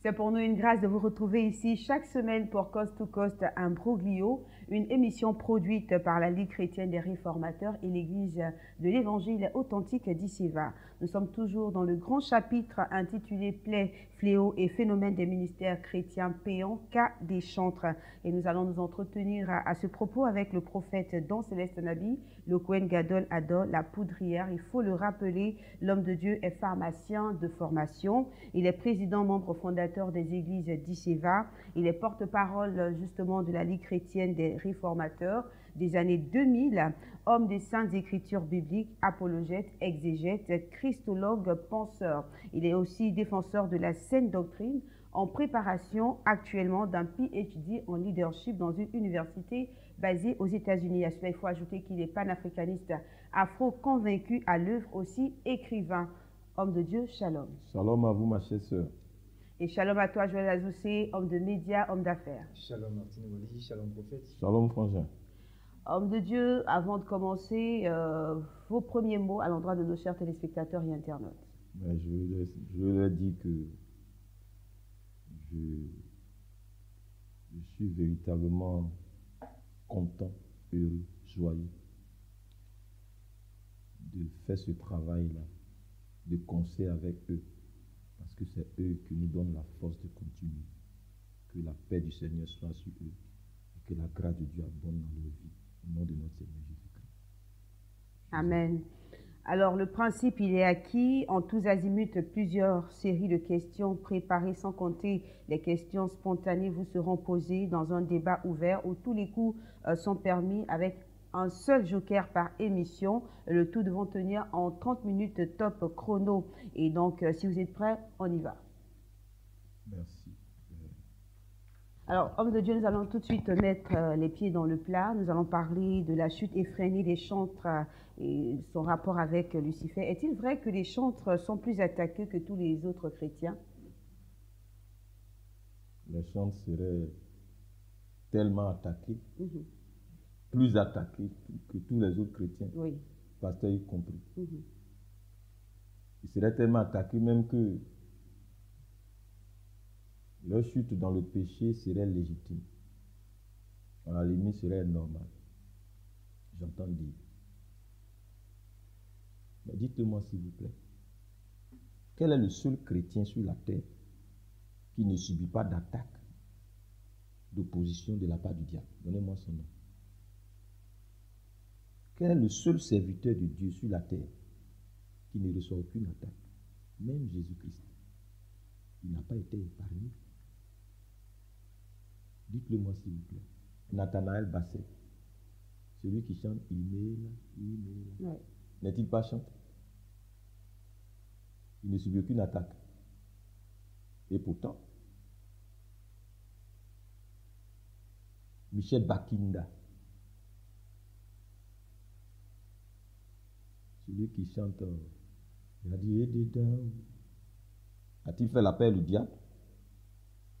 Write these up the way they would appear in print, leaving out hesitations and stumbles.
C'est pour nous une grâce de vous retrouver ici chaque semaine pour Coast to Coast Imbroglio, une émission produite par la Ligue chrétienne des réformateurs et l'Église de l'Évangile authentique d'Isseva. Nous sommes toujours dans le grand chapitre intitulé Plaies, fléaux et phénomènes des ministères chrétiens payants, cas des chantres. Et nous allons nous entretenir à ce propos avec le prophète Don Céleste Nabi, le Kohen Gadol Ador, la poudrière. Il faut le rappeler, l'homme de Dieu est pharmacien de formation. Il est président, membre fondateur des églises d'Isseva. Il est porte-parole justement de la Ligue chrétienne des réformateurs des années 2000, homme des saintes écritures bibliques, apologète, exégète, christologue, penseur. Il est aussi défenseur de la saine doctrine, en préparation actuellement d'un PhD en leadership dans une université basée aux États-Unis. À cela, il faut ajouter qu'il est panafricaniste, afro-convaincu, à l'œuvre aussi, écrivain. Homme de Dieu, shalom. Shalom à vous, ma chère sœur. Et shalom à toi, Joël Azoussé, homme de médias, homme d'affaires. Shalom Martine Woli, shalom prophète. Shalom frangin. Homme de Dieu, avant de commencer, vos premiers mots à l'endroit de nos chers téléspectateurs et internautes. Ben, je leur dis que je suis véritablement content, heureux, joyeux de faire ce travail-là, de concert avec eux, parce que c'est eux qui nous donnent la force de continuer. Que la paix du Seigneur soit sur eux et que la grâce de Dieu abonde dans leur vie. Au nom de notre Seigneur Jésus-Christ. Amen. Alors, le principe, il est acquis. En tous azimuts, plusieurs séries de questions préparées, sans compter les questions spontanées, vous seront posées dans un débat ouvert où tous les coups sont permis avec un seul joker par émission. Le tout devant tenir en 30 minutes top chrono. Et donc, si vous êtes prêts, on y va. Merci. Alors, homme de Dieu, nous allons tout de suite mettre les pieds dans le plat. Nous allons parler de la chute effrénée des chantres et son rapport avec Lucifer. Est-il vrai que les chantres sont plus attaqués que tous les autres chrétiens? Les chantres seraient tellement attaqués, plus attaqués que tous les autres chrétiens, Oui. pasteurs y compris. Ils seraient tellement attaqués même que leur chute dans le péché serait légitime. À la limite, serait normale. J'entends dire. Mais dites-moi s'il vous plaît, quel est le seul chrétien sur la terre qui ne subit pas d'attaque, d'opposition de la part du diable? Donnez-moi son nom. Quel est le seul serviteur de Dieu sur la terre qui ne reçoit aucune attaque? Même Jésus-Christ. Il n'a pas été épargné. Dites-le-moi s'il vous plaît. Nathanaël Basset, celui qui chante « Iméla, Iméla Ouais. » n'est-il pas chanté? Il ne subit aucune attaque. Et pourtant, Michel Bakinda, celui qui chante « Il a dit dedans », a-t-il fait la paix au diable?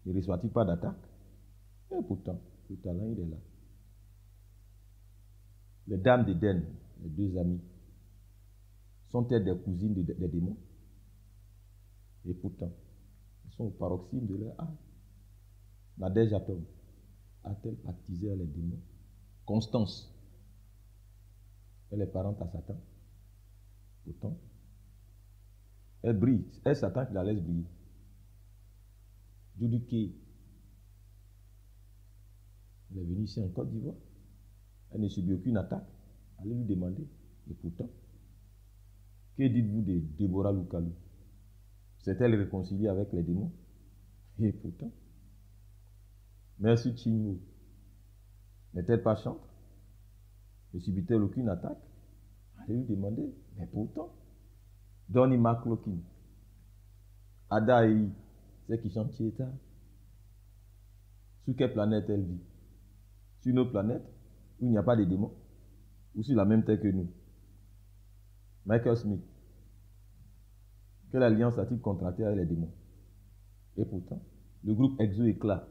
Ne reçoit-il pas d'attaque? Et pourtant, le talent, il est là. Les dames d'Éden, les deux amies, sont-elles des cousines des démons? Et pourtant, elles sont au paroxysme de leur âme. Nadège Atom a-t-elle baptisé les démons? Constance, elle est parente à Satan. Pourtant, elle brille. C'est Satan qui la laisse briller. Judy Kay, elle est venue ici en Côte d'Ivoire. Elle ne subit aucune attaque. Allez lui demander. Et pourtant, que dites-vous de Déborah Loukalou? S'est-elle réconciliée avec les démons? Et pourtant, Merci Chingo, n'est-elle pas chantre? Ne subit-elle aucune attaque? Allez lui demander. Mais pourtant, Donnie McLaughlin, Ada Ei, Celle qui chante Chieta. Sur quelle planète elle vit? Sur une autre planète où il n'y a pas de démons? Ou sur la même terre que nous? Michael Smith. Quelle alliance a-t-il contracté avec les démons? Et pourtant, le groupe Exo Éclat,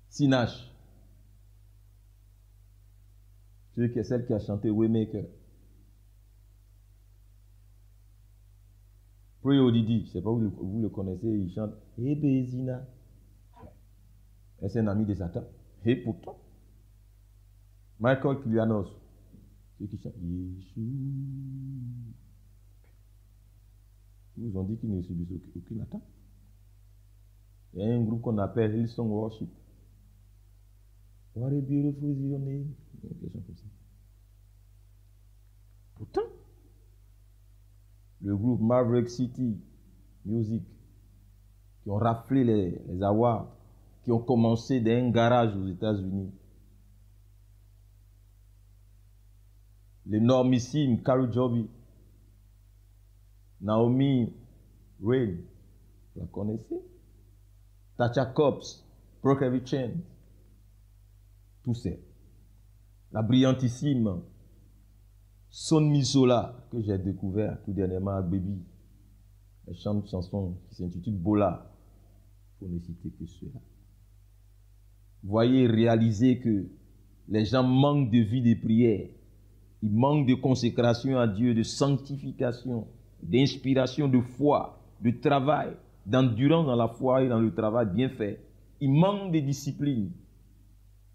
Sinache, celle qui a chanté Waymaker, Pray Odidi, je ne sais pas si vous le connaissez, il chante Ebezina. C'est un ami de Satan. Et pourtant, Michael Kilianos, ceux qui chantent Yeshua. Ils vous ont dit qu'ils ne subissent aucune attaque. Il y a un groupe qu'on appelle Hillsong Worship. What a beautiful is your name. Quelque chose comme ça. Pourtant, le groupe Maverick City Music, qui ont raflé les awards, qui ont commencé d'un garage aux États-Unis. L'énormissime Carol Joby, Naomi Rain, vous la connaissez? Tasha Cobbs, Brooke Heavy Chain, tous ces. La brillantissime Son Misola, que j'ai découvert tout dernièrement à Baby. Elle chante une chanson qui s'intitule Bola, pour ne citer que cela. Voyez, réalisez que les gens manquent de vie de prière, ils manquent de consécration à Dieu, de sanctification, d'inspiration, de foi, de travail, d'endurance dans la foi et dans le travail bien fait. Ils manquent de discipline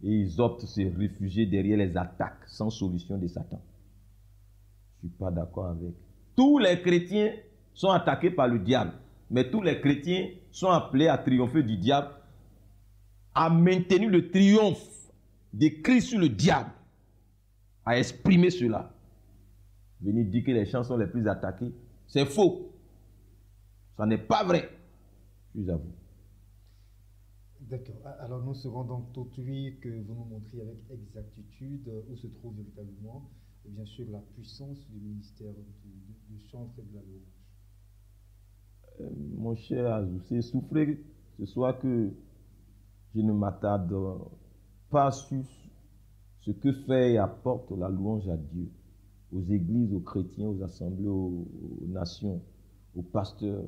et ils optent se réfugier derrière les attaques sans solution de Satan. Je ne suis pas d'accord avec. Tous les chrétiens sont attaqués par le diable, mais tous les chrétiens sont appelés à triompher du diable, à maintenir le triomphe de Christ sur le diable, à exprimer cela. Venir dire que les gens sont les plus attaqués, c'est faux. Ça n'est pas vrai, je vous avoue. D'accord. Alors nous serons donc tout oui que vous nous montriez avec exactitude où se trouve véritablement, et bien sûr, la puissance du ministère du chantre et de la louange. Mon cher Azou, c'est souffrir ce soir que je ne m'attarde pas sur ce que fait et apporte la louange à Dieu, aux églises, aux chrétiens, aux assemblées, aux nations, aux pasteurs,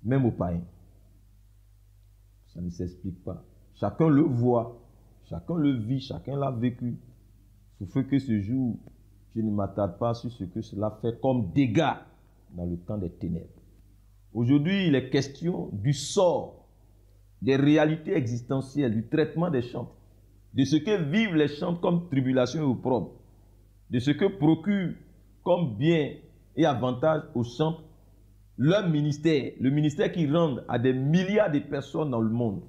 même aux païens. Ça ne s'explique pas. Chacun le voit, chacun le vit, chacun l'a vécu. Sauf que ce jour, je ne m'attarde pas sur ce que cela fait comme dégâts dans le camp des ténèbres. Aujourd'hui, il est question du sort, des réalités existentielles, du traitement des chantres, de ce que vivent les chantres comme tribulation et opprobre, de ce que procure comme bien et avantage aux chantres leur ministère, le ministère qui rend à des milliards de personnes dans le monde.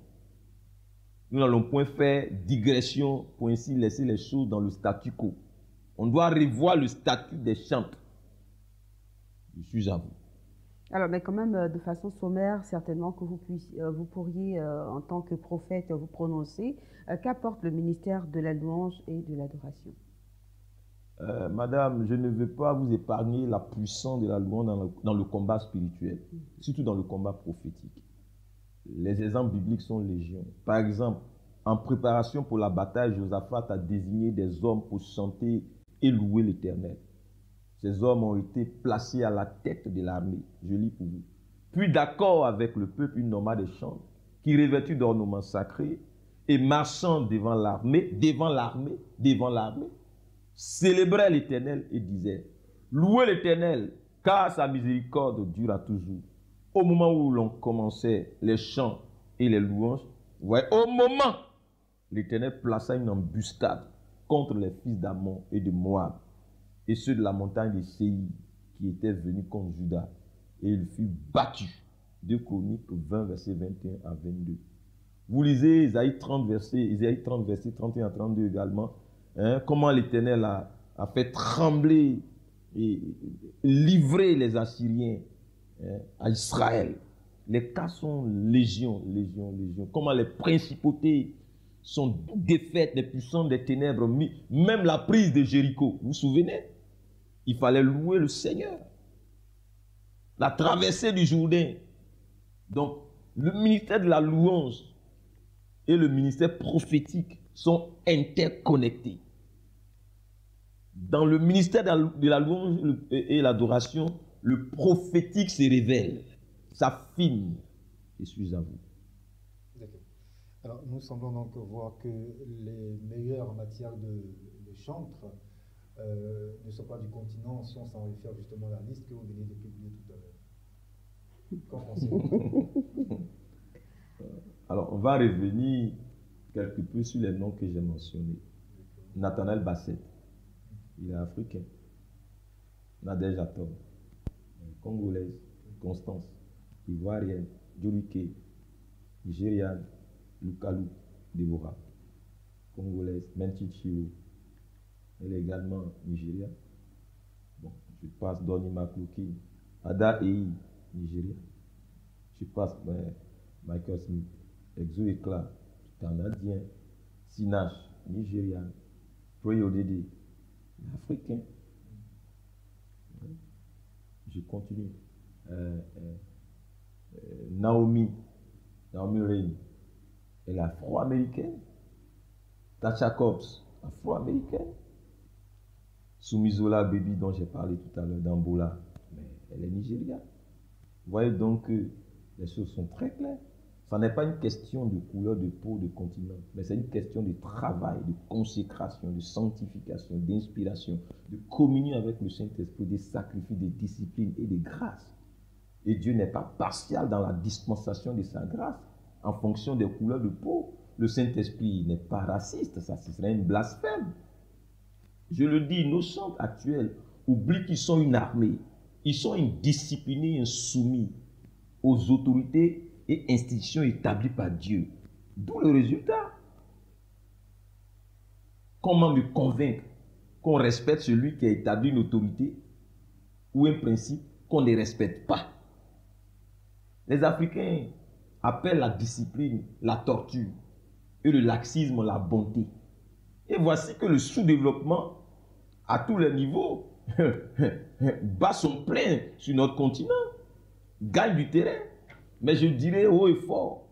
Nous n'allons point faire digression pour ainsi laisser les choses dans le statu quo. On doit revoir le statut des chantres. Je suis à vous. Alors, mais quand même, de façon sommaire, certainement que vous pourriez, en tant que prophète, vous prononcer. Qu'apporte le ministère de la louange et de l'adoration? Madame, je ne veux pas vous épargner la puissance de la louange dans le combat spirituel, surtout dans le combat prophétique. Les exemples bibliques sont légion. Par exemple, en préparation pour la bataille, Josaphat a désigné des hommes pour chanter et louer l'Éternel. Ces hommes ont été placés à la tête de l'armée. Je lis pour vous. Puis d'accord avec le peuple, une nomade de chants qui revêtus d'ornements sacrés et marchant devant l'armée, célébrait l'Éternel et disait: louez l'Éternel, car sa miséricorde dure à toujours. Au moment où l'on commençait les chants et les louanges, voyez, au moment, l'Éternel plaça une embuscade contre les fils d'Ammon et de Moab et ceux de la montagne de Séir qui étaient venus contre Juda. Et il fut battu. 2 Chroniques 20, versets 21 à 22. Vous lisez Isaïe 30, versets 31 à 32 également. Comment l'Éternel a fait trembler et livrer les Assyriens à Israël. Les cas sont légion. Comment les principautés sont défaites, les puissances des ténèbres, même la prise de Jéricho. Vous vous souvenez? Il fallait louer le Seigneur. La traversée du Jourdain. Donc, le ministère de la louange et le ministère prophétique sont interconnectés. Dans le ministère de la louange et l'adoration, le prophétique se révèle, s'affine. Je suis à vous. D'accord. Alors, nous semblons donc voir que les meilleurs en matière de chantre ne sont pas du continent, si on s'en réfère justement à la liste que vous venez de publier tout à l'heure. Qu'en pensez-vous? Alors, on va revenir quelque peu sur les noms que j'ai mentionnés. Nathanaël Bassett, il est africain. Nadège Atom, congolaise. Constance, ivoirienne. Jolike, nigériane. Lukalu, Deborah, congolaise. Mentichio, elle est également nigériane. Bon, je passe Donny Maklouki, Ada Ei, Nigeria. Je passe Michael Smith, Exo Ekla, canadien. Sinash, nigériane. Troy Odede, africain. Je continue. Naomi Rain, elle est afro-américaine. Tasha Cobbs, afro-américaine. Sumizola Baby, dont j'ai parlé tout à l'heure, d'Angola, mais elle est nigériane. Vous voyez donc que les choses sont très claires. Ce n'est pas une question de couleur de peau, de continent, mais c'est une question de travail, de consécration, de sanctification, d'inspiration, de communion avec le Saint-Esprit, des sacrifices, des disciplines et des grâces. Et Dieu n'est pas partial dans la dispensation de sa grâce en fonction des couleurs de peau. Le Saint-Esprit n'est pas raciste, ça ce serait une blasphème. Je le dis, nos centres actuels oublient qu'ils sont une armée. Ils sont indisciplinés, insoumis aux autorités et institutions établies par Dieu. D'où le résultat. Comment me convaincre qu'on respecte celui qui a établi une autorité ou un principe qu'on ne respecte pas? Les Africains appellent la discipline la torture et le laxisme la bonté. Et voici que le sous-développement à tous les niveaux bat son plein sur notre continent, gagne du terrain. Mais je dirais haut et fort,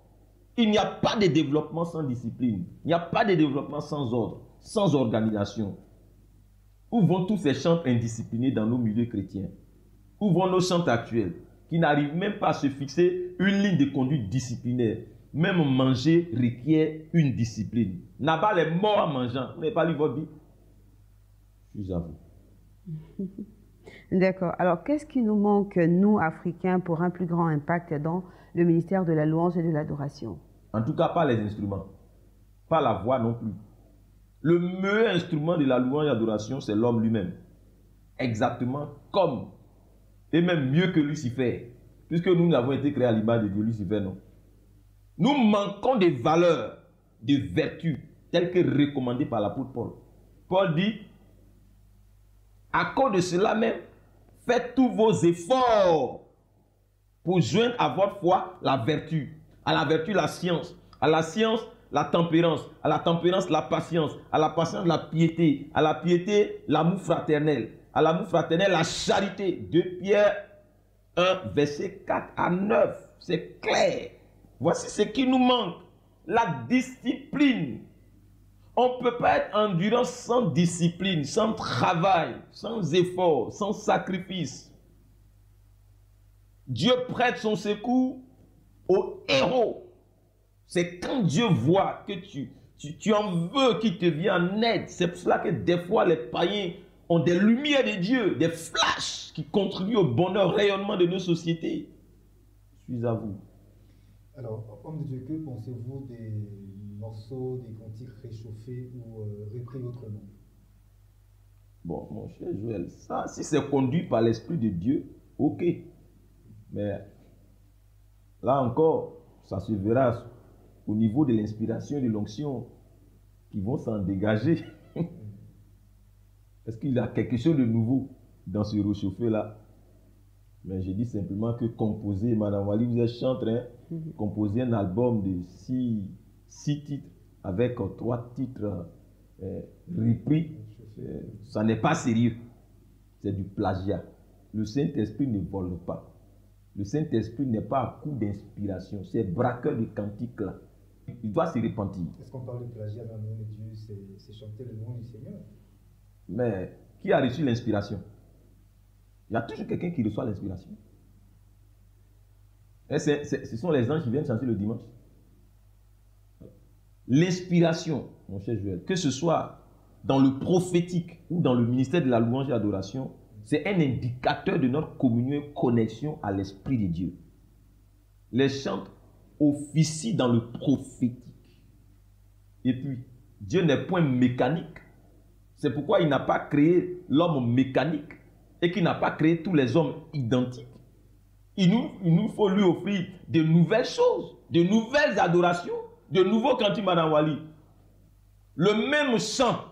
il n'y a pas de développement sans discipline. Il n'y a pas de développement sans ordre, sans organisation. Où vont tous ces chantres indisciplinés dans nos milieux chrétiens? Où vont nos chantres actuels qui n'arrivent même pas à se fixer une ligne de conduite disciplinaire? Même manger requiert une discipline. Nabal est mort en mangeant. Vous n'avez pas lu votre Bible? Je suis à vous. D'accord. Alors, qu'est-ce qui nous manque, nous, Africains, pour un plus grand impact dans le ministère de la louange et de l'adoration? En tout cas, pas les instruments. Pas la voix non plus. Le meilleur instrument de la louange et de l'adoration, c'est l'homme lui-même. Exactement comme, et même mieux que Lucifer. Puisque nous avons été créés à l'image de Dieu, Lucifer, non. Nous manquons de valeurs, de vertus, telles que recommandées par l'apôtre Paul. Paul dit, à cause de cela même, faites tous vos efforts pour joindre à votre foi la vertu. À la vertu, la science. À la science, la tempérance. À la tempérance, la patience. À la patience, la piété. À la piété, l'amour fraternel. À l'amour fraternel, la charité. 2 Pierre 1, verset 4 à 9. C'est clair. Voici ce qui nous manque. La discipline. On ne peut pas être endurant sans discipline, sans travail, sans effort, sans sacrifice. Dieu prête son secours aux héros. C'est quand Dieu voit que tu en veux qu'il te vienne en aide. C'est pour cela que des fois les païens ont des lumières de Dieu, des flashs qui contribuent au bonheur, au rayonnement de nos sociétés. Je suis à vous. Alors, homme de Dieu, que pensez-vous des morceaux, des cantiques réchauffés ou repris autrement? Bon, mon cher Joël, ça, si c'est conduit par l'Esprit de Dieu, ok. Mais là encore, ça se verra au niveau de l'inspiration et de l'onction qui vont s'en dégager. Est-ce qu'il y a quelque chose de nouveau dans ce réchauffé-là? Mais je dis simplement que composer, Madame Wali, vous êtes chanteur, hein? Composer un album de 6 titres avec 3 titres repris, ça n'est pas sérieux. C'est du plagiat. Le Saint-Esprit ne vole pas. Le Saint-Esprit n'est pas à coup d'inspiration. C'est braqueur de cantiques là. Il doit se repentir. Est-ce qu'on parle de plagiat dans le nom de Dieu? C'est chanter le nom du Seigneur. Mais qui a reçu l'inspiration? Il y a toujours quelqu'un qui reçoit l'inspiration. Et ce sont les anges qui viennent chanter le dimanche. L'inspiration, mon cher Joël, que ce soit dans le prophétique ou dans le ministère de la louange et l'adoration, c'est un indicateur de notre communion et connexion à l'Esprit de Dieu. Les chants officient dans le prophétique. Et puis, Dieu n'est point mécanique. C'est pourquoi il n'a pas créé l'homme mécanique et qu'il n'a pas créé tous les hommes identiques. Il nous faut lui offrir de nouvelles choses, de nouvelles adorations, de nouveaux cantiques, Madame Wali. Le même chant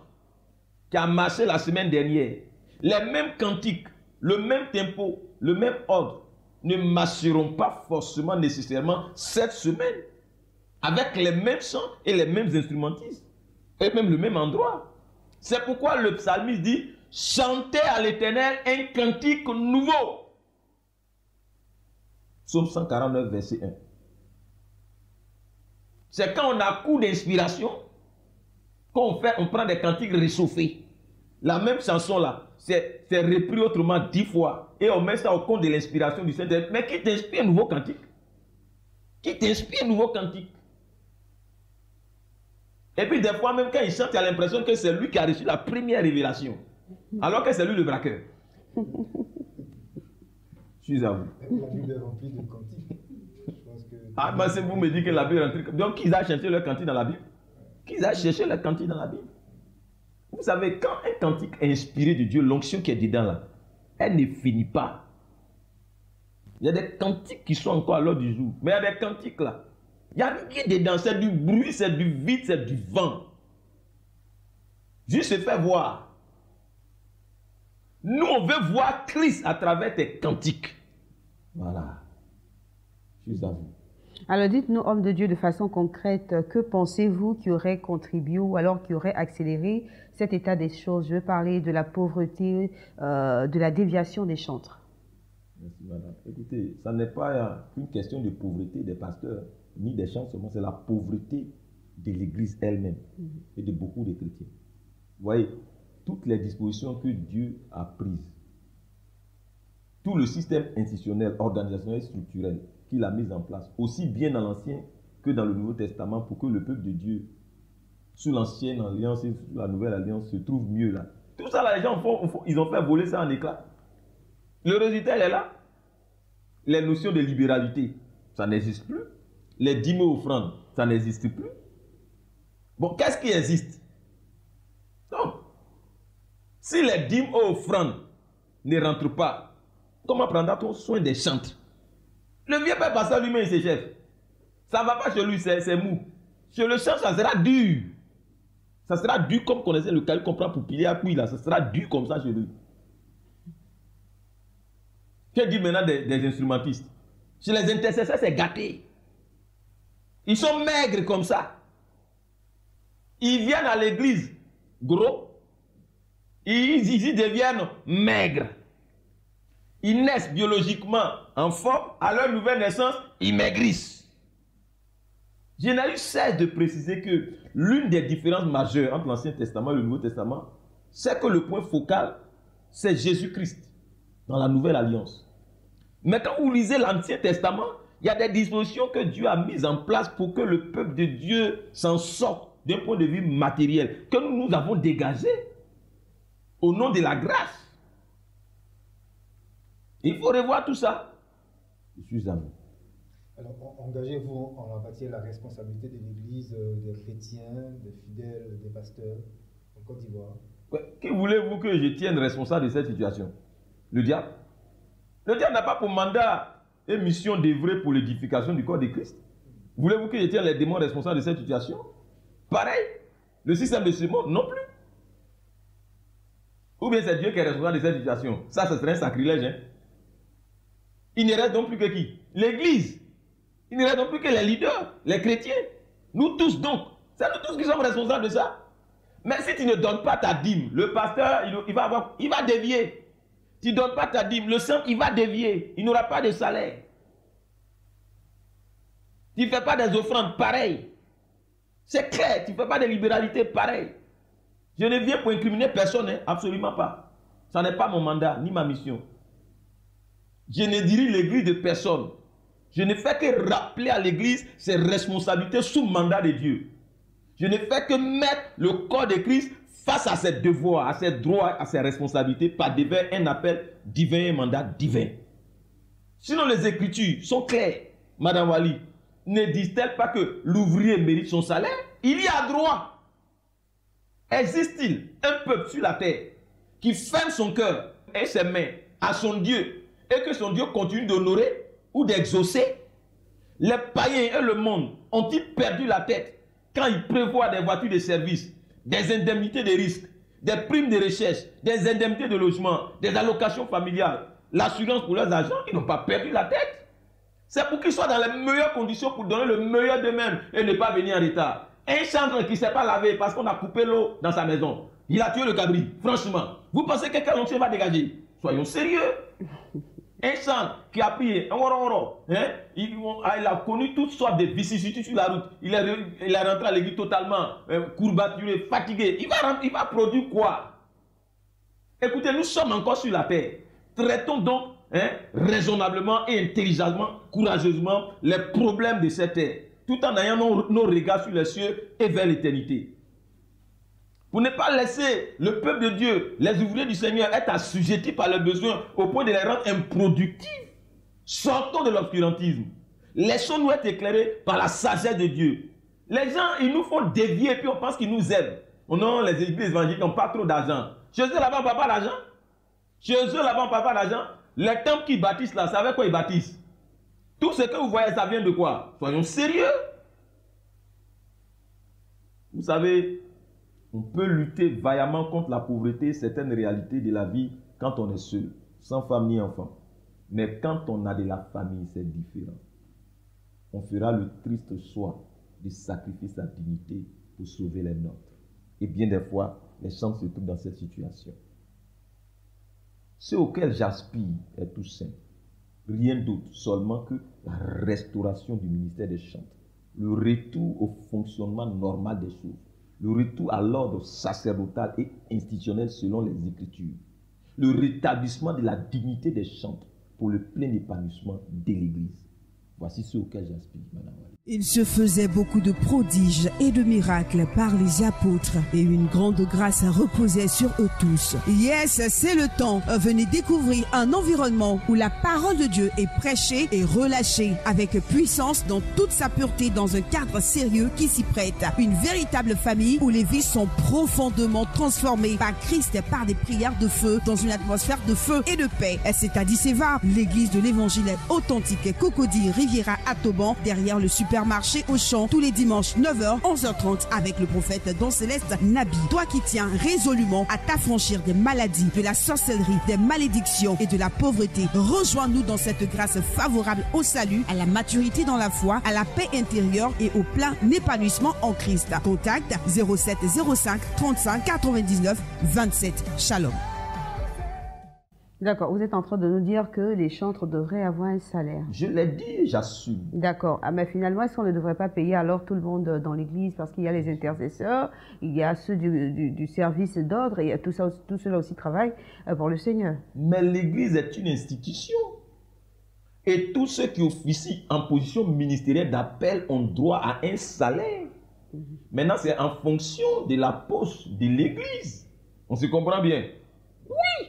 qui a marché la semaine dernière, les mêmes cantiques, le même tempo, le même ordre, ne marcheront pas forcément nécessairement cette semaine, avec les mêmes chants et les mêmes instrumentistes, et même le même endroit. C'est pourquoi le psalmiste dit, chantez à l'Éternel un cantique nouveau. Psaume 149, verset 1. C'est quand on a coup d'inspiration qu'on prend des cantiques réchauffés. La même chanson là, c'est repris autrement 10 fois. Et on met ça au compte de l'inspiration du Saint-Esprit. Mais qui t'inspire un nouveau cantique? Qui t'inspire un nouveau cantique? Et puis des fois même quand il chante, il a l'impression que c'est lui qui a reçu la première révélation. Alors que c'est lui le braqueur. Je suis à vous. La Bible est remplie de cantiques. Ah, mais c'est vous me dites que la Bible est remplie. Donc, qui a cherché leur cantique dans la Bible? Qui a cherché leur cantique dans la Bible? Vous savez, quand un cantique est inspiré de Dieu, l'onction qui est dedans là, elle ne finit pas. Il y a des cantiques qui sont encore à l'ordre du jour. Mais il y a des cantiques là. Il y a rien dedans. C'est du bruit, c'est du vide, c'est du vent. Juste se faire voir. Nous, on veut voir Christ à travers tes cantiques. Voilà. Je suis à vous. Alors dites-nous, homme de Dieu, de façon concrète, que pensez-vous qui aurait contribué ou alors qui aurait accéléré cet état des choses? Je veux parler de la pauvreté, de la déviation des chantres. Merci madame. Écoutez, ça n'est pas une question de pauvreté des pasteurs, ni des chantres seulement, c'est la pauvreté de l'Église elle-même et de beaucoup de chrétiens. Vous voyez, toutes les dispositions que Dieu a prises, tout le système institutionnel, organisationnel, structurel qu'il a mis en place, aussi bien dans l'Ancien que dans le Nouveau Testament, pour que le peuple de Dieu, sous l'Ancienne Alliance et sous la Nouvelle Alliance, se trouve mieux là. Tout ça, là, les gens, ils ont fait voler ça en éclats. Le résultat, il est là. Les notions de libéralité, ça n'existe plus. Les dîmes offrandes, ça n'existe plus. Bon, qu'est-ce qui existe? Donc, si les dîmes offrandes ne rentrent pas, comment prendra-t-on soin des chantres? Le vieux père pasteur lui-même, il se chef. Ça ne va pas chez lui, c'est mou. Chez le chantre, ça sera dur. Ça sera dur comme connaissait le caillou qu'on prend pour piler à couille là. Ça sera dur comme ça chez lui. Que dit maintenant des instrumentistes? Chez les intercesseurs, c'est gâté. Ils sont maigres comme ça. Ils viennent à l'église gros. Ils y deviennent maigres. Ils naissent biologiquement en forme. À leur nouvelle naissance, ils maigrissent. Je n'ai eu cesse de préciser que l'une des différences majeures entre l'Ancien Testament et le Nouveau Testament, c'est que le point focal, c'est Jésus-Christ dans la Nouvelle Alliance. Mais quand vous lisez l'Ancien Testament, il y a des dispositions que Dieu a mises en place pour que le peuple de Dieu s'en sorte d'un point de vue matériel, que nous avons dégagé au nom de la grâce. Il faut revoir tout ça. Je suis à vous. Alors, engagez-vous en matière de la responsabilité de l'Église, des chrétiens, des fidèles, des pasteurs en Côte d'Ivoire. Qui voulez-vous que je tienne responsable de cette situation? Le diable? Le diable n'a pas pour mandat et mission d'œuvrer pour l'édification du corps de Christ. Voulez-vous que je tienne les démons responsables de cette situation? Pareil, le système de ce monde non plus. Ou bien c'est Dieu qui est responsable de cette situation. Ça, ce serait un sacrilège. Hein? Il ne reste donc plus que qui? L'Église. Il ne reste donc plus que les leaders, les chrétiens. Nous tous donc. C'est nous tous qui sommes responsables de ça. Mais si tu ne donnes pas ta dîme, le pasteur, il va dévier. Tu ne donnes pas ta dîme, le saint, il va dévier. Il n'aura pas de salaire. Tu ne fais pas des offrandes, pareil. C'est clair, tu ne fais pas de libéralité, pareil. Je ne viens pour incriminer personne, hein, absolument pas. Ça n'est pas mon mandat, ni ma mission. Je ne dirige l'église de personne. Je ne fais que rappeler à l'église ses responsabilités sous mandat de Dieu. Je ne fais que mettre le corps de Christ face à ses devoirs, à ses droits, à ses responsabilités, par devers un appel divin, un mandat divin. Sinon, les Écritures sont claires, Madame Wali. Ne disent-elles pas que l'ouvrier mérite son salaire? Il y a droit. Existe-t-il un peuple sur la terre qui ferme son cœur et ses mains à son Dieu et que son Dieu continue d'honorer ou d'exaucer? Les païens et le monde ont-ils perdu la tête quand ils prévoient des voitures de service, des indemnités de risque, des primes de recherche, des indemnités de logement, des allocations familiales, l'assurance pour leurs agents? Ils n'ont pas perdu la tête. C'est pour qu'ils soient dans les meilleures conditions pour donner le meilleur d'eux-mêmes et ne pas venir en retard. Un chantre qui ne s'est pas lavé parce qu'on a coupé l'eau dans sa maison, il a tué le cabri, franchement. Vous pensez que quelqu'un entier va dégager? Soyons sérieux. Un chantre qui a pris un oro, hein? Il a connu toutes sortes de vicissitudes sur la route. Il est rentré à l'église totalement courbaturé, fatigué. Il va produire quoi? Écoutez, nous sommes encore sur la terre. Traitons donc raisonnablement et intelligemment, courageusement les problèmes de cette terre, tout en ayant nos regards sur les cieux et vers l'éternité. Pour ne pas laisser le peuple de Dieu, les ouvriers du Seigneur, être assujettis par leurs besoins au point de les rendre improductifs. Sortons de l'obscurantisme. Laissons-nous être éclairés par la sagesse de Dieu. Les gens, ils nous font dévier et puis on pense qu'ils nous aiment. Oh non, les églises évangéliques n'ont pas trop d'argent. Chez eux là-bas, on n'a pas d'argent. Chez eux là-bas, on n'a pas d'argent. Les temples qui bâtissent là, c'est avec quoi ils bâtissent? Tout ce que vous voyez, ça vient de quoi? Soyons sérieux. Vous savez, on peut lutter vaillamment contre la pauvreté, certaines réalités de la vie quand on est seul, sans femme ni enfant. Mais quand on a de la famille, c'est différent. On fera le triste choix de sacrifier sa dignité pour sauver les nôtres. Et bien des fois, les gens se trouvent dans cette situation. Ce auquel j'aspire est tout simple. Rien d'autre, seulement que la restauration du ministère des chantres. Le retour au fonctionnement normal des choses. Le retour à l'ordre sacerdotal et institutionnel selon les Écritures. Le rétablissement de la dignité des chantres pour le plein épanouissement de l'Église. Voici ce auquel j'aspire, Madame Wali. Il se faisait beaucoup de prodiges et de miracles par les apôtres et une grande grâce reposait sur eux tous. Yes, c'est le temps. Venez découvrir un environnement où la parole de Dieu est prêchée et relâchée avec puissance dans toute sa pureté dans un cadre sérieux qui s'y prête. Une véritable famille où les vies sont profondément transformées par Christ et par des prières de feu dans une atmosphère de feu et de paix. C'est à Disseva, l'église de l'évangile authentique Cocody Riviera à Toban, derrière le supermarché Auchan, tous les dimanches 9h, 11h30 avec le prophète Don Céleste Nabi. Toi qui tiens résolument à t'affranchir des maladies, de la sorcellerie, des malédictions et de la pauvreté, rejoins-nous dans cette grâce favorable au salut, à la maturité dans la foi, à la paix intérieure et au plein épanouissement en Christ. Contact 07 05 35 99 27. Shalom. D'accord, vous êtes en train de nous dire que les chantres devraient avoir un salaire. Je l'ai dit, j'assume. D'accord, mais finalement, est-ce qu'on ne devrait pas payer alors tout le monde dans l'église? Parce qu'il y a les intercesseurs, il y a ceux du service d'ordre, et tout cela aussi travaille pour le Seigneur. Mais l'église est une institution. Et tous ceux qui officient en position ministérielle d'appel ont droit à un salaire. Maintenant, c'est en fonction de la poche de l'église. On se comprend bien? Oui.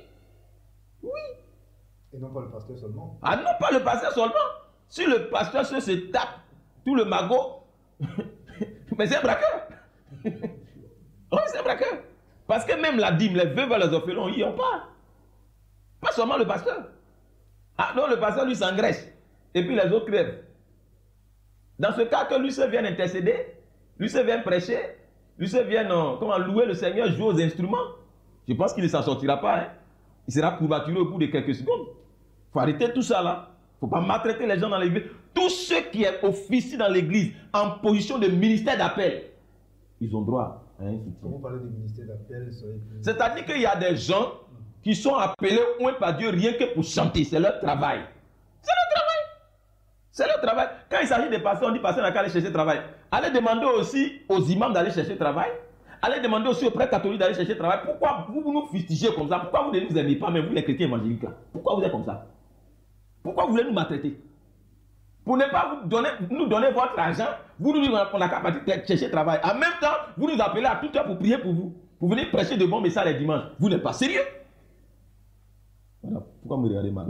Et non pas le pasteur seulement. Ah non, pas le pasteur seulement. Si le pasteur se tape tout le magot, mais c'est un braqueur. Oui, c'est un braqueur. Parce que même la dîme, les veuves et les orphelins, ils n'y ont pas. Pas seulement le pasteur. Ah non, le pasteur, lui, s'engraisse. Et puis les autres crèvent. Dans ce cas, que lui se vienne intercéder, lui se vienne prêcher, lui se vienne louer le Seigneur, jouer aux instruments, je pense qu'il ne s'en sortira pas. Hein. Il sera courbaturé au bout de quelques secondes. Il faut arrêter tout ça là. Il ne faut pas maltraiter les gens dans l'église. Tous ceux qui officient dans l'église en position de ministère d'appel, ils ont droit à un soutien. Quand vous parlez de ministère d'appel, c'est-à-dire qu'il y a des gens qui sont appelés au moins par Dieu rien que pour chanter. C'est leur travail. C'est leur travail. C'est le travail. Quand il s'agit de pasteurs, on dit pasteur n'a qu'à aller chercher travail. Allez demander aussi aux imams d'aller chercher travail. Allez demander aussi aux prêtres catholiques d'aller chercher travail. Pourquoi vous nous fustigez comme ça? Pourquoi vous ne nous aimez pas, mais vous les chrétiens évangéliques là? Pourquoi vous êtes comme ça? Pourquoi vous voulez nous maltraiter? Pour ne pas nous donner votre argent, vous nous dites qu'on n'a qu'à chercher travail. En même temps, vous nous appelez à toute heure pour prier pour vous. Pour venir prêcher de bons messages les dimanches. Vous n'êtes pas sérieux? Voilà. Pourquoi me regardez mal?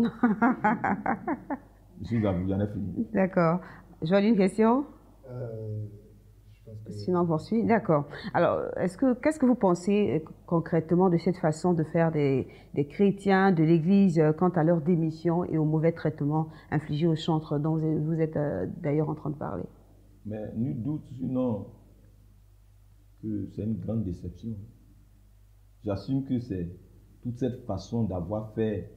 Je suis à vous, j'en ai fini. D'accord. Joël, une question? Je pense que... Sinon, on poursuit. D'accord. Alors, qu'est-ce que vous pensez concrètement de cette façon de faire des chrétiens de l'Église quant à leur démission et au mauvais traitement infligé aux chantres dont vous êtes d'ailleurs en train de parler? Mais nul doute sinon que c'est une grande déception. J'assume que c'est toute cette façon d'avoir fait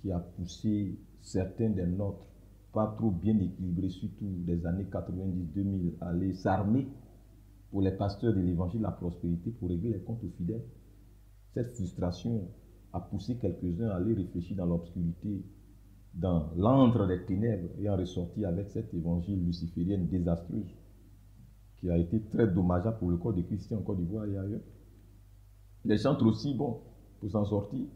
qui a poussé certains des nôtres, pas trop bien équilibrés, surtout des années 90-2000, à aller s'armer pour les pasteurs de l'évangile de la prospérité pour régler les comptes aux fidèles. Cette frustration a poussé quelques-uns à aller réfléchir dans l'obscurité, dans l'antre des ténèbres, et en ressortir avec cet évangile luciférienne désastreuse qui a été très dommageable pour le corps des chrétiens en Côte d'Ivoire et ailleurs. Les chantres aussi, bon, pour s'en sortir,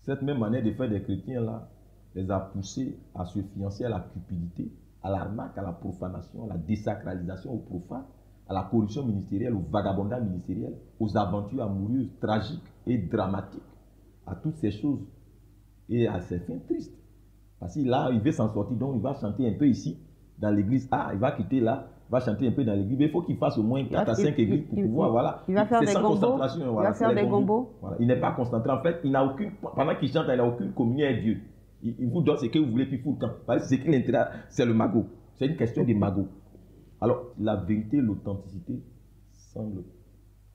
cette même manière de faire des chrétiens là, les a poussés à se fiancer à la cupidité, à l'arnaque, à la profanation, à la désacralisation, au profane, à la corruption ministérielle, au vagabondage ministériel, aux aventures amoureuses, tragiques et dramatiques, à toutes ces choses et à ces fins tristes. Parce qu'il là, il veut s'en sortir, donc il va chanter un peu ici, dans l'église. Ah, il va quitter là, il va chanter un peu dans l'église. Mais il faut qu'il fasse au moins 4 à 5 églises pour pouvoir, voilà. Il va faire des gombos. Voilà, il va faire des gombos. Voilà. Il n'est pas concentré. En fait, il n'a aucune, pendant qu'il chante, il n'a aucune communion avec Dieu. Il vous donne ce que vous voulez, puis il fout le camp. Parce que ce qui l'intéresse, c'est le magot. C'est une question de magot. Alors, la vérité, l'authenticité semble,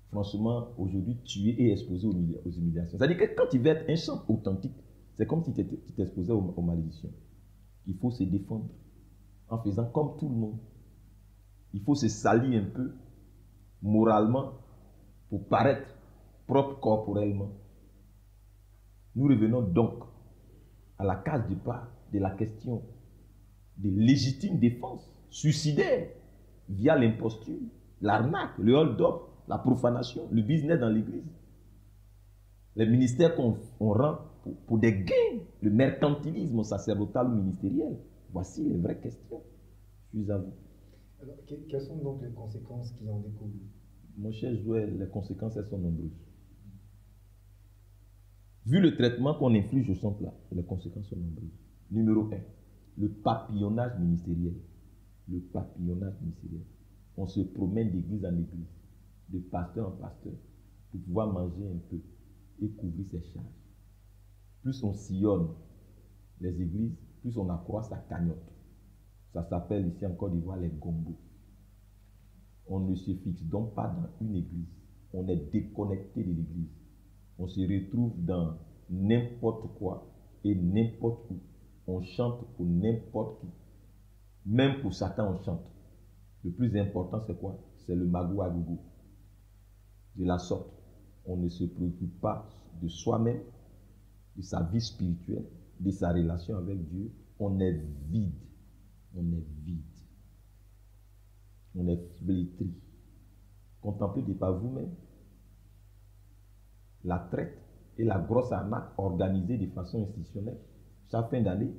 franchement, aujourd'hui, tuer et exposer aux humiliations. C'est-à-dire que quand tu veux être un chant authentique, c'est comme si tu t'exposais aux malédictions. Il faut se défendre en faisant comme tout le monde. Il faut se salir un peu, moralement, pour paraître propre corporellement. Nous revenons donc à la case départ de la question de légitime défense, suicidaire, via l'imposture, l'arnaque, le hold-up, la profanation, le business dans l'église. Les ministères qu'on rend pour des gains, le mercantilisme sacerdotal ou ministériel. Voici les vraies questions. Je suis à vous. Alors, quelles sont donc les conséquences qui en découlent? Mon cher Joël, les conséquences, elles sont nombreuses. Vu le traitement qu'on inflige aux centres là, les conséquences sont nombreuses. Numéro 1, le papillonnage ministériel. Le papillonnage ministériel. On se promène d'église en église, de pasteur en pasteur, pour pouvoir manger un peu et couvrir ses charges. Plus on sillonne les églises, plus on accroît sa cagnotte. Ça s'appelle ici en Côte d'Ivoire les gombos. On ne se fixe donc pas dans une église. On est déconnecté de l'église. On se retrouve dans n'importe quoi et n'importe où. On chante pour n'importe qui. Même pour Satan, on chante. Le plus important, c'est quoi? C'est le magot à gogo. De la sorte, on ne se préoccupe pas de soi-même, de sa vie spirituelle, de sa relation avec Dieu. On est vide. On est vide. On est flétri. Contemplez par vous-même la traite et la grosse arnaque organisée de façon institutionnelle. Chaque fin d'année,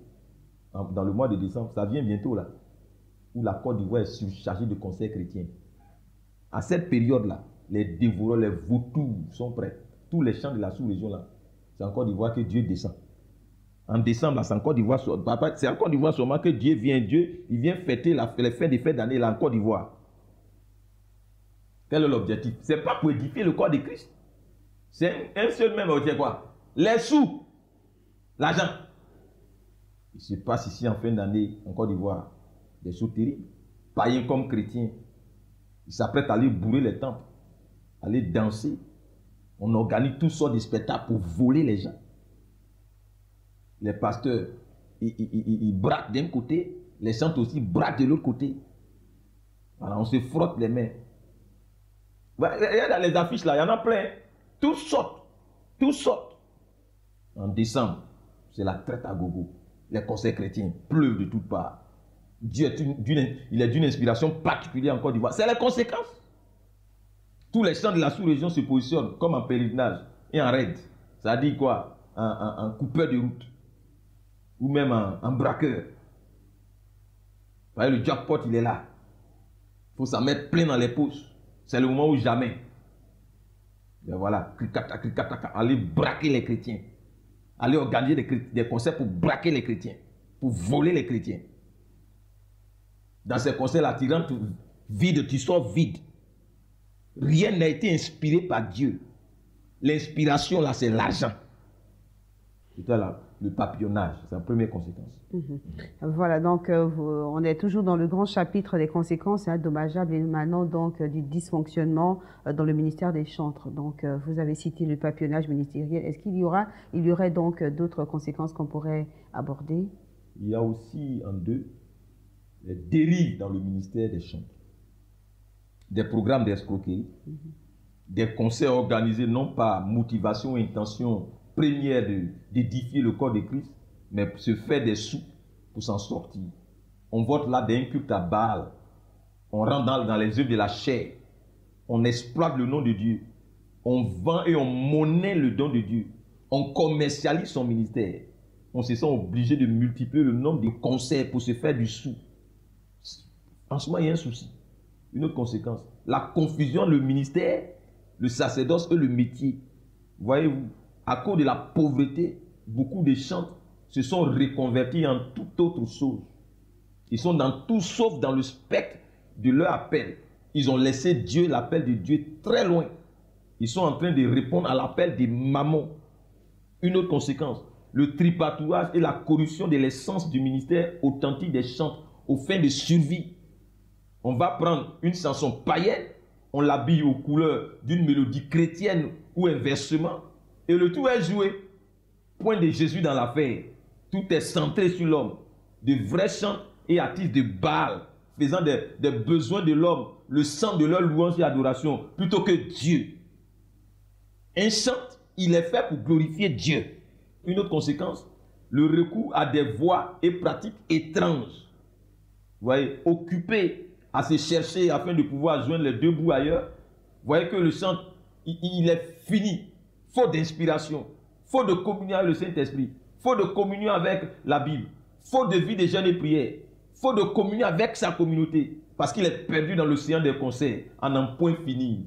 dans le mois de décembre, ça vient bientôt là, où la Côte d'Ivoire est surchargée de conseils chrétiens. À cette période-là, les dévoreurs, les vautours sont prêts. Tous les champs de la sous-région là, c'est en Côte d'Ivoire que Dieu descend. En décembre, là, c'est en Côte d'Ivoire. C'est en Côte d'Ivoire seulement que Dieu vient. Dieu, il vient fêter les fins des fêtes d'année là en Côte d'Ivoire. Quel est l'objectif? Ce n'est pas pour édifier le corps de Christ. C'est un seul même objectif, quoi? Les sous, l'argent. Il se passe ici en fin d'année, en Côte d'Ivoire, des choses terribles. Païens comme chrétiens, ils s'apprêtent à aller bourrer les temples, aller danser. On organise toutes sortes de spectacles pour voler les gens. Les pasteurs, ils braquent d'un côté, les chantres aussi braquent de l'autre côté. Voilà, on se frotte les mains. Dans les affiches là, il y en a plein. Tout sortent. En décembre, c'est la traite à gogo. Les concerts chrétiens pleuvent de toutes parts. Dieu il est d'une inspiration particulière en Côte d'Ivoire. C'est la conséquence. Tous les chants de la sous-région se positionnent comme en pèlerinage et en raid. Ça dit quoi? Un coupeur de route. Ou même un braqueur. Vous voyez, le jackpot, il est là. Il faut s'en mettre plein dans les poches. C'est le moment où jamais. Et voilà, allez braquer les chrétiens. Allez organiser des concerts pour braquer les chrétiens. Pour voler les chrétiens. Dans ces concerts-là, tu rentres vide, tu sors vide. Rien n'a été inspiré par Dieu. L'inspiration, là, c'est l'argent. C'est là, le papillonnage, c'est la première conséquence. Voilà, donc on est toujours dans le grand chapitre des conséquences dommageables et maintenant donc du dysfonctionnement dans le ministère des Chantres. Donc vous avez cité le papillonnage ministériel. Est-ce qu'il y aurait donc d'autres conséquences qu'on pourrait aborder? Il y a aussi en deux les dérives dans le ministère des Chantres. Des programmes d'escroquerie, des concerts organisés non par motivation et intention première d'édifier le corps de Christ, mais se faire des sous pour s'en sortir. On vote là d'un culte à Baal, on rentre dans les œuvres de la chair, on exploite le nom de Dieu, on vend et on monnaie le don de Dieu, on commercialise son ministère, on se sent obligé de multiplier le nombre de concerts pour se faire du sou. Franchement, il y a un souci. Une autre conséquence, la confusion, le ministère, le sacerdoce et le métier. Voyez-vous, à cause de la pauvreté, beaucoup de chantres se sont reconvertis en toute autre chose. Ils sont dans tout sauf dans le spectre de leur appel. Ils ont laissé Dieu, l'appel de Dieu, très loin. Ils sont en train de répondre à l'appel des mammons. Une autre conséquence, le tripatouage et la corruption de l'essence du ministère authentique des chantres aux fins de survie. On va prendre une chanson païenne, on l'habille aux couleurs d'une mélodie chrétienne ou inversement, et le tout est joué. Point de Jésus dans l'affaire. Tout est centré sur l'homme. De vrais chants et artistes de Baal, faisant des besoins de l'homme le sang de leur louange et adoration, plutôt que Dieu. Un chant, il est fait pour glorifier Dieu. Une autre conséquence, le recours à des voies et pratiques étranges. Vous voyez, occupé à se chercher afin de pouvoir joindre les deux bouts ailleurs. Vous voyez que le chant, il est fini. Faute d'inspiration, faute de communion avec le Saint-Esprit, faute de communion avec la Bible, faute de vie de jeûne et prière, faute de communion avec sa communauté, parce qu'il est perdu dans l'océan des concerts, en un point fini.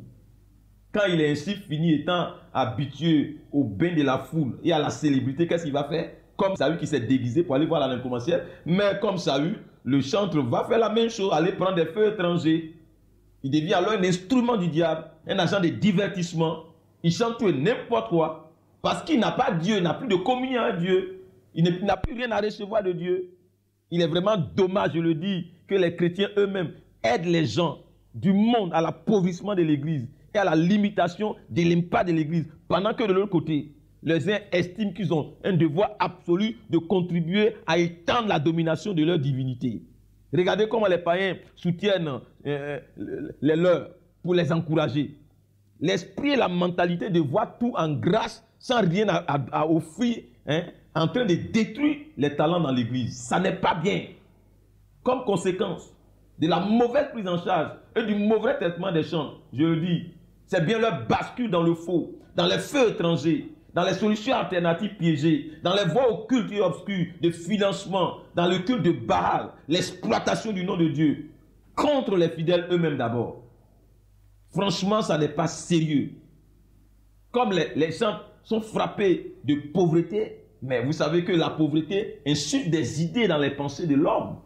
Quand il est ainsi fini, étant habitué au bain de la foule et à la célébrité, qu'est-ce qu'il va faire? Comme Saül qui s'est déguisé pour aller voir la commencière, mais comme Saül, le chantre va faire la même chose, aller prendre des feux étrangers. Il devient alors un instrument du diable, un agent de divertissement. Il chante tout et n'importe quoi, parce qu'il n'a pas Dieu, il n'a plus de communion avec Dieu, il n'a plus rien à recevoir de Dieu. Il est vraiment dommage, je le dis, que les chrétiens eux-mêmes aident les gens du monde à l'appauvrissement de l'Église et à la limitation de l'impact de l'Église, pendant que de l'autre côté, les uns estiment qu'ils ont un devoir absolu de contribuer à étendre la domination de leur divinité. Regardez comment les païens soutiennent les leurs pour les encourager. L'esprit et la mentalité de voir tout en grâce, sans rien à offrir, en train de détruire les talents dans l'Église. Ça n'est pas bien. Comme conséquence de la mauvaise prise en charge et du mauvais traitement des chants, je le dis, c'est bien leur bascule dans le faux, dans les feux étrangers, dans les solutions alternatives piégées, dans les voies occultes et obscures de financement, dans le culte de Baal, l'exploitation du nom de Dieu, contre les fidèles eux-mêmes d'abord. Franchement, ça n'est pas sérieux. Comme les gens sont frappés de pauvreté, mais vous savez que la pauvreté insulte des idées dans les pensées de l'homme.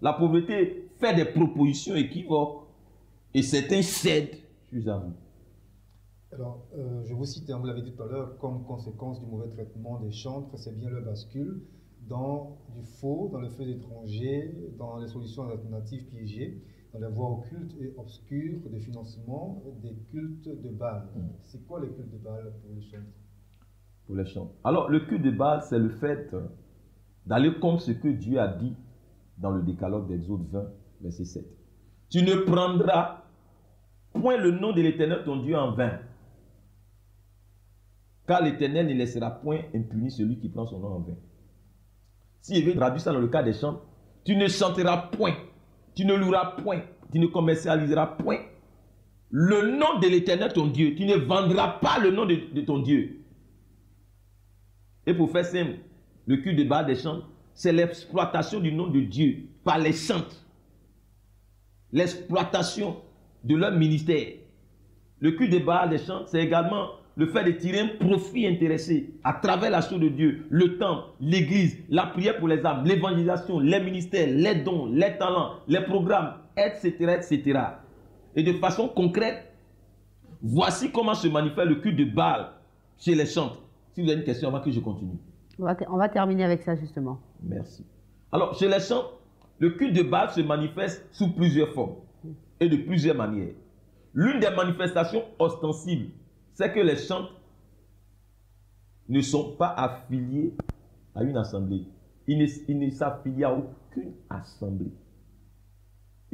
La pauvreté fait des propositions équivoques et certains cèdent, je vous avoue. Alors, je vous cite, vous l'avez dit tout à l'heure, comme conséquence du mauvais traitement des chantres, c'est bien le bascule dans du faux, dans le feu d'étrangers, dans les solutions alternatives piégées, dans les voies occultes et obscures de financement des cultes de Baal. C'est quoi les cultes de Baal pour les chantres? Pour les chantres. Alors, le culte de Baal, c'est le fait d'aller contre ce que Dieu a dit dans le décalogue d'Exode 20, verset 7. Tu ne prendras point le nom de l'Éternel ton Dieu en vain, car l'Éternel ne laissera point impuni celui qui prend son nom en vain. Si je veux traduire ça dans le cas des chants, tu ne chanteras point, tu ne loueras point, tu ne commercialiseras point le nom de l'Éternel ton Dieu. Tu ne vendras pas le nom de ton Dieu. Et pour faire simple, le culte de Baal des chants, c'est l'exploitation du nom de Dieu par les chantes. L'exploitation de leur ministère. Le culte de Baal des chants, c'est également le fait de tirer un profit intéressé à travers la chose de Dieu, le temple, l'église, la prière pour les âmes, l'évangélisation, les ministères, les dons, les talents, les programmes, etc., etc. Et de façon concrète, voici comment se manifeste le culte de Baal chez les chantres. Si vous avez une question avant que je continue. On va terminer avec ça justement. Merci. Alors, chez les chantres, le culte de Baal se manifeste sous plusieurs formes et de plusieurs manières. L'une des manifestations ostensibles, c'est que les chantres ne sont pas affiliés à une assemblée. Ils ne s'affilient à aucune assemblée.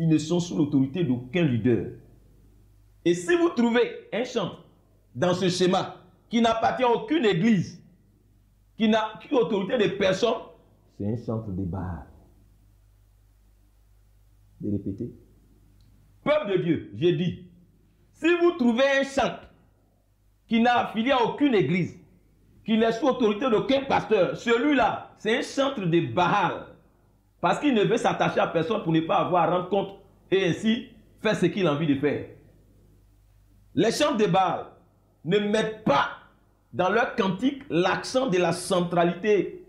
Ils ne sont sous l'autorité d'aucun leader. Et si vous trouvez un chantre dans ce schéma qui n'appartient à aucune église, qui n'a autorité de personne, c'est un chantre de Baal. De répéter. Peuple de Dieu, j'ai dit, si vous trouvez un chantre qui n'a affilié à aucune église, qui n'est sous autorité d'aucun pasteur, celui-là, c'est un chantre de Baal. Parce qu'il ne veut s'attacher à personne pour ne pas avoir à rendre compte et ainsi faire ce qu'il a envie de faire. Les chantres de Baal ne mettent pas dans leur cantique l'accent de la centralité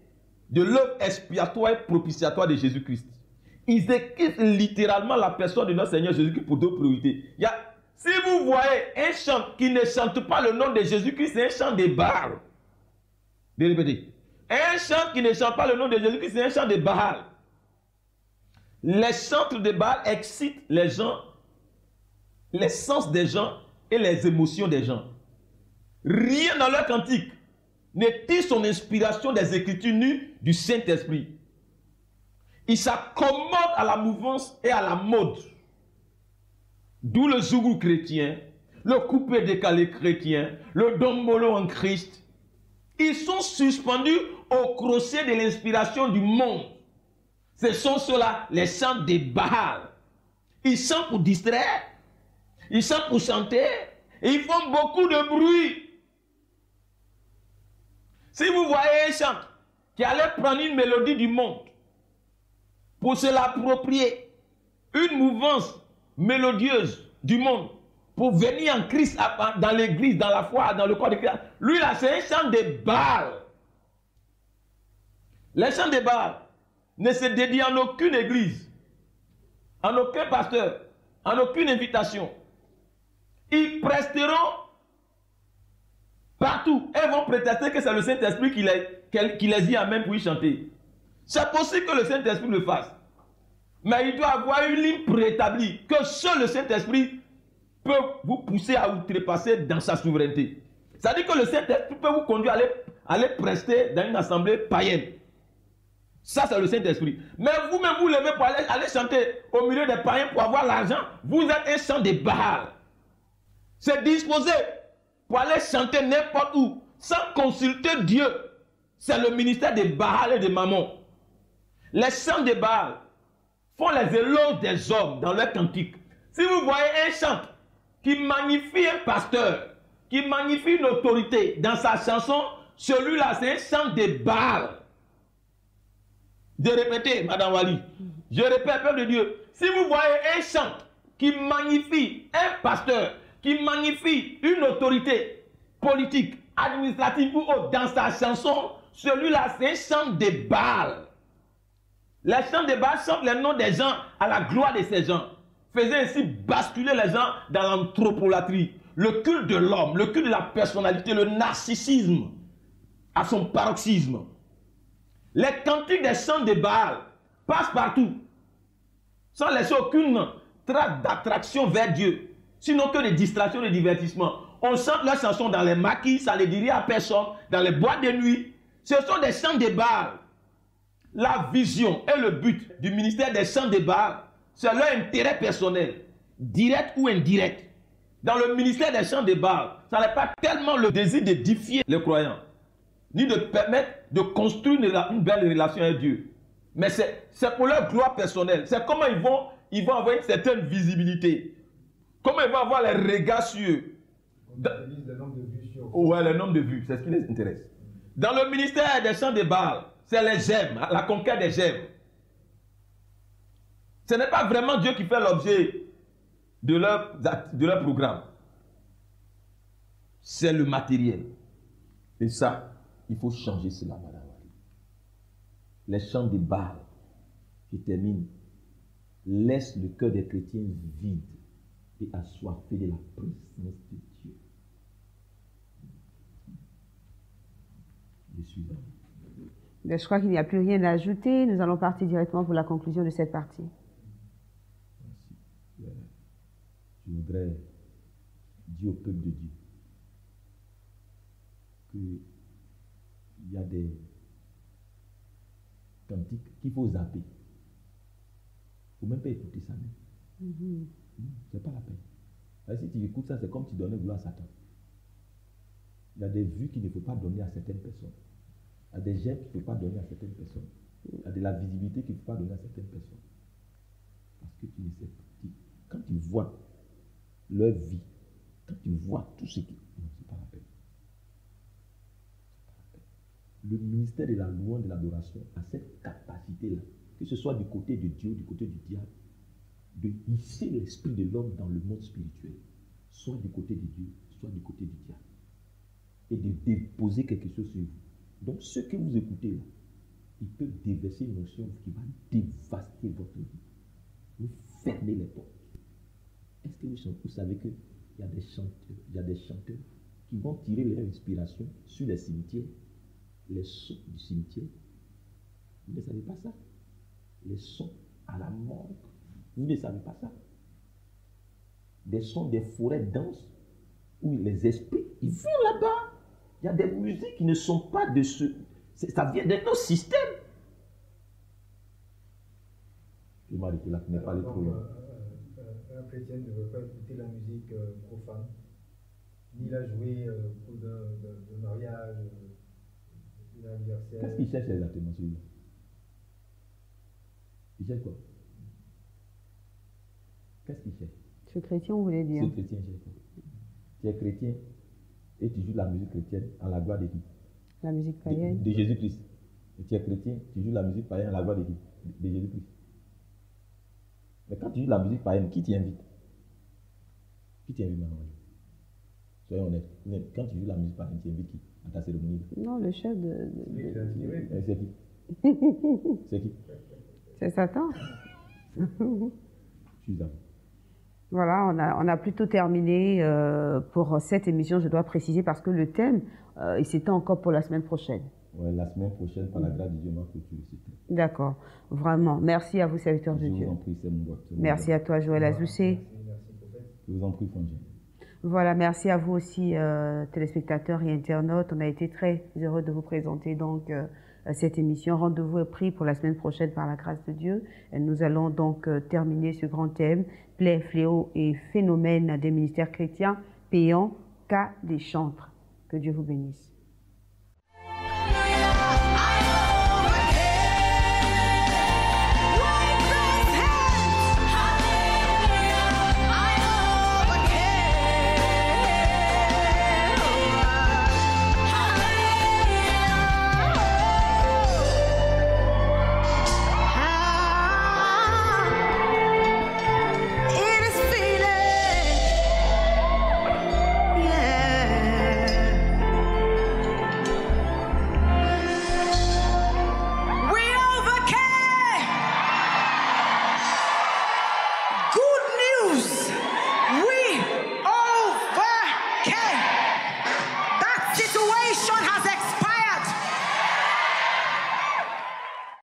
de l'œuvre expiatoire et propitiatoire de Jésus-Christ. Ils équipent littéralement la personne de notre Seigneur Jésus-Christ pour deux priorités. Si vous voyez un chant qui ne chante pas le nom de Jésus-Christ, c'est un chant de Baal. De répéter. Un chant qui ne chante pas le nom de Jésus-Christ, c'est un chant de Baal. Les chantres de Baal excitent les gens, les sens des gens et les émotions des gens. Rien dans leur cantique ne tire son inspiration des Écritures nues du Saint-Esprit. Ils s'accommodent à la mouvance et à la mode. D'où le zougou chrétien, le coupé décalé chrétien, le dombolo en Christ. Ils sont suspendus au crochet de l'inspiration du monde. Ce sont ceux-là, les chants de Baal. Ils chantent pour distraire, ils chantent pour chanter, et ils font beaucoup de bruit. Si vous voyez un chanteur qui allait prendre une mélodie du monde pour se l'approprier, une mouvance mélodieuse du monde, pour venir en Christ, dans l'église, dans la foi, dans le corps de Christ, lui là, c'est un chant de Baal. Les chants de Baal ne se dédient en aucune église, en aucun pasteur, en aucune invitation. Ils presteront partout. Elles vont prétester que c'est le Saint-Esprit qui les y amène pour y chanter. C'est possible que le Saint-Esprit le fasse. Mais il doit avoir une ligne préétablie que seul le Saint-Esprit peut vous pousser à outrepasser dans sa souveraineté. C'est-à-dire que le Saint-Esprit peut vous conduire à aller prester dans une assemblée païenne. Ça, c'est le Saint-Esprit. Mais vous-même, vous levez pour aller chanter au milieu des païens pour avoir l'argent. Vous êtes un chant de Baal. C'est disposé pour aller chanter n'importe où, sans consulter Dieu. C'est le ministère de Baal et de Mammon. Les chants de Baal font les éloges des hommes dans leur cantique. Si vous voyez un chant qui magnifie un pasteur, qui magnifie une autorité dans sa chanson, celui-là, c'est un chant de Baal. De répéter, Madame Wali. Je répète, peuple de Dieu. Si vous voyez un chant qui magnifie un pasteur, qui magnifie une autorité politique, administrative ou autre dans sa chanson, celui-là, c'est un chant de Baal. Les chants de Baal chantent les noms des gens à la gloire de ces gens, faisant ainsi basculer les gens dans l'anthropolatrie, le culte de l'homme, le culte de la personnalité, le narcissisme à son paroxysme. Les cantiques des chants de Baal passent partout, sans laisser aucune trace d'attraction vers Dieu, sinon que des distractions et des divertissements. On chante leurs chansons dans les maquis, ça ne dit rien à personne, dans les boîtes de nuit. Ce sont des chants de Baal. La vision et le but du ministère des chants de Baal, c'est leur intérêt personnel, direct ou indirect. Dans le ministère des chants de Baal, ça n'est pas tellement le désir d'édifier les croyants. ni de permettre de construire une belle relation avec Dieu. Mais c'est pour leur gloire personnelle. C'est comment ils vont avoir une certaine visibilité. Comment ils vont avoir les regards sur eux. Le nombre de vues sur... Ouais, le nombre de vues, c'est ce qui les intéresse. Dans le ministère des chants de Baal, c'est les gemmes, la conquête des gemmes. Ce n'est pas vraiment Dieu qui fait l'objet de leur programme. C'est le matériel. Et ça, il faut changer cela, madame. Les chants de Baal, je termine, laissent le cœur des chrétiens vide et assoiffé de la présence de Dieu. Je suis là. Je crois qu'il n'y a plus rien à ajouter. Nous allons partir directement pour la conclusion de cette partie. Merci. Je voudrais dire au peuple de Dieu qu'il y a des cantiques qu'il faut zapper. Il ne faut même pas écouter ça. C'est pas la peine. Alors, si tu écoutes ça, c'est comme tu donnais gloire à Satan. Il y a des vues qu'il ne faut pas donner à certaines personnes. Il y a des j'aime qu'il ne faut pas donner à certaines personnes. Il y a de la visibilité qu'il ne faut pas donner à certaines personnes. Parce que tu ne sais pas. Quand tu vois leur vie, quand tu vois tout ce qui... Non, c'est pas la peine. Le ministère de la louange, de l'adoration a cette capacité-là, que ce soit du côté de Dieu, du côté du diable, de hisser l'esprit de l'homme dans le monde spirituel, soit du côté de Dieu, soit du côté du diable, et de déposer quelque chose sur vous. Donc, ce que vous écoutez là, il peut déverser une notion qui va dévaster votre vie. Vous fermez les portes. Est-ce que vous savez qu'il y a des chanteurs qui vont tirer leur inspiration sur les cimetières, les sons du cimetière? Vous ne savez pas ça? Les sons à la morgue. Vous ne savez pas ça? Des sons des forêts denses où les esprits, ils vont là-bas. Il y a des musiques qui ne sont pas de ce... Ça vient de nos systèmes. Je vais m'arrêter là, qui n'est pas allé trop loin. Un chrétien ne veut pas écouter la musique profane, ni la jouer au cours de mariage, de l'anniversaire. Qu'est-ce qu'il cherche exactement celui-là? Il cherche quoi? Qu'est-ce qu'il cherche? Ce chrétien, vous voulez dire? Ce chrétien cherche quoi? Tu es chrétien et tu joues la musique chrétienne à la gloire de qui? La musique païenne. De Jésus-Christ. Et tu es chrétien, tu joues la musique païenne à la gloire de qui? De Jésus-Christ. Mais quand tu joues la musique païenne, qui t'invite? Qui t'invite maintenant? Soyons honnêtes. Quand tu joues la musique païenne, tu invites qui à ta cérémonie? Non, le chef de... C'est qui? C'est qui? C'est Satan. Je suis d'accord. Voilà, on a plutôt terminé pour cette émission, je dois préciser, parce que le thème, il s'étend encore pour la semaine prochaine. Oui, la semaine prochaine, par la grâce de Dieu, ma clôture. D'accord, vraiment. Merci à vous, serviteurs de Dieu. Je vous en prie, c'est mon droit. Merci à toi, Joël Azoussé. Je vous en prie, Fangien. Voilà, merci à vous aussi, téléspectateurs et internautes. On a été très heureux de vous présenter donc cette émission. Rendez-vous est pris pour la semaine prochaine par la grâce de Dieu. Et nous allons donc terminer ce grand thème, plaies, fléaux et phénomènes des ministères chrétiens payants, cas des chantres. Que Dieu vous bénisse.